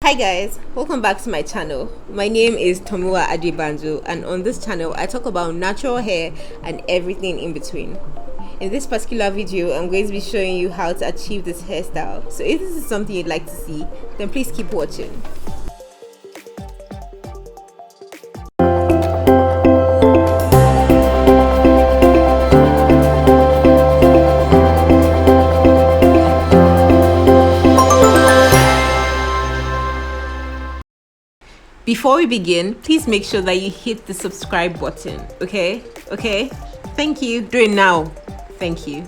Hi guys, welcome back to my channel. My name is Tomiwa Adebanjo, and on this channel I talk about natural hair and everything in between. In this particular video I'm going to be showing you how to achieve this hairstyle. So if this is something you'd like to see, then please keep watching. Before we begin, please make sure that you hit the subscribe button, okay? Thank you. Do it now. Thank you.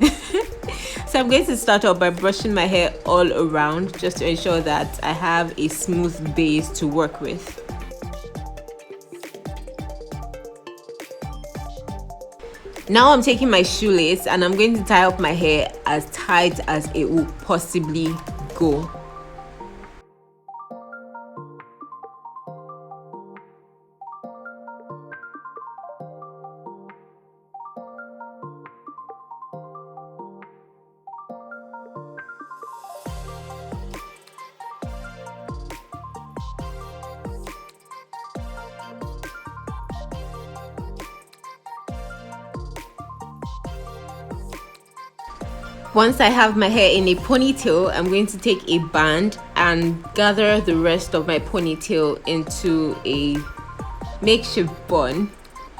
So I'm going to start off by brushing my hair all around just to ensure that I have a smooth base to work with. Now I'm taking my shoelace and I'm going to tie up my hair as tight as it will possibly go. Once I have my hair in a ponytail, I'm going to take a band and gather the rest of my ponytail into a makeshift bun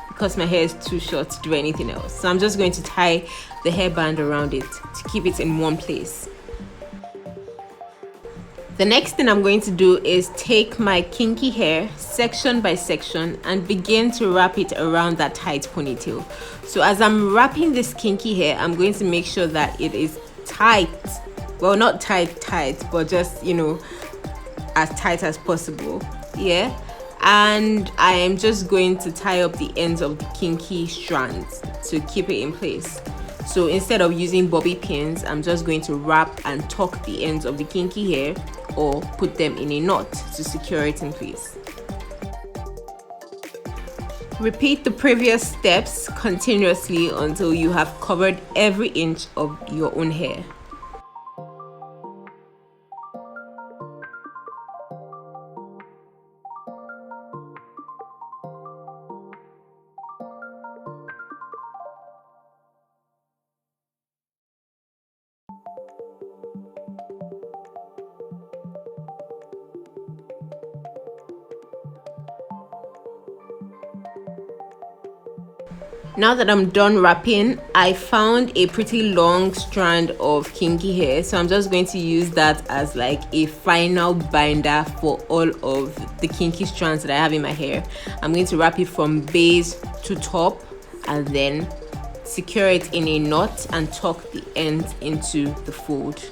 because my hair is too short to do anything else. So I'm just going to tie the hairband around it to keep it in one place. The next thing I'm going to do is take my kinky hair section by section and begin to wrap it around that tight ponytail. So as I'm wrapping this kinky hair, I'm going to make sure that it is tight. Well, not tight, but just, as tight as possible. Yeah. And I am just going to tie up the ends of the kinky strands to keep it in place. So instead of using bobby pins, I'm just going to wrap and tuck the ends of the kinky hair or put them in a knot to secure it in place. Repeat the previous steps continuously until you have covered every inch of your own hair. Now that I'm done wrapping, I found a pretty long strand of kinky hair, so I'm just going to use that as like a final binder for all of the kinky strands that I have in my hair. I'm going to wrap it from base to top and then secure it in a knot and tuck the ends into the fold.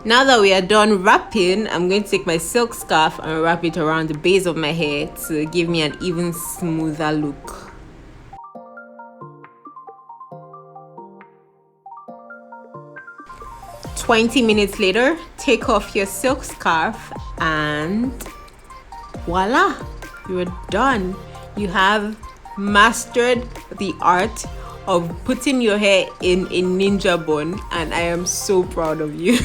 Now that we are done wrapping, I'm going to take my silk scarf and wrap it around the base of my hair to give me an even smoother look. "20 minutes later, take off your silk scarf and voila, you're done. You have mastered the art of putting your hair in a ninja bun, and I am so proud of you.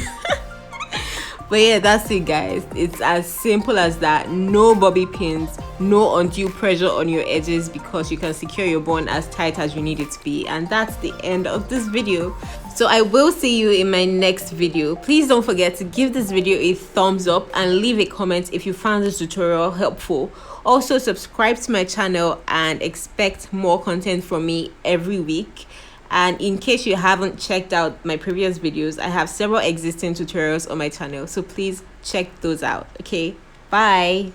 But yeah, that's it guys. It's as simple as that. No bobby pins, no undue pressure on your edges because you can secure your bun as tight as you need it to be. And that's the end of this video. So I will see you in my next video. Please don't forget to give this video a thumbs up and leave a comment if you found this tutorial helpful. Also subscribe to my channel and expect more content from me every week. And in case you haven't checked out my previous videos, I have several existing tutorials on my channel, so please check those out. Okay, bye.